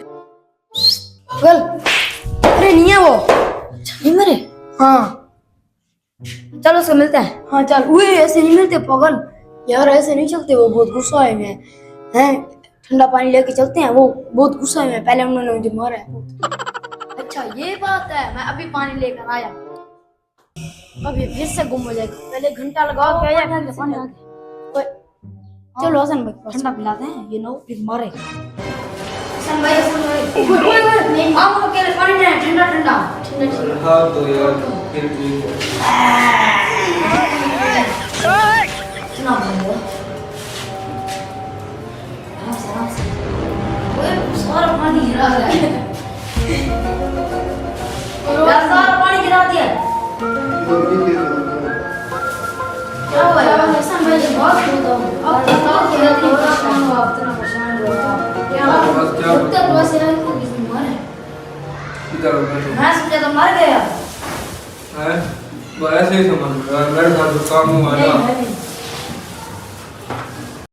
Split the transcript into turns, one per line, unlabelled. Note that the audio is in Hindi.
पागल, अरे नहीं है वो। नहीं मरे? हाँ चलो उसको मिलते हैं। हाँ चल। वो ऐसे नहीं मिलते पागल यार, ऐसे नहीं चलते, वो बहुत गुस्सा है मैं हैं। ठंडा पानी लेके चलते हैं, वो बहुत गुस्सा है मैं, पहले उन्होंने मुझे मारा है। अच्छा ये बात है, मैं अभी पानी लेकर आया, अभी फिर से गुम हो जाएगा, पहले घंटा लगा के आया फिर पानी आ गया। चलो हसन भाई ठंडा पिलाते हैं, ये ना फिर मारे। हसन भाई आप अकेले पानी लेना, ठंडा ठंडा ठंडा।
हाँ तो यार फिर ठीक है।
सुना बोलो आराम से। ओए सारा पानी गिरा है यार, सारा पानी गिरा दिया। क्या हुआ यार? हसन भाई बहुत खुदा हूं, अब बताओ क्या परेशान हो आप, इतना परेशान हो क्या अब तक बस रहा है कि किसी मर है
इधर बैठो।
मैं सोचा तो मर गया
है वो ऐसे ही समझ लो यार, मेरे साथ जो काम हुआ ना
नहीं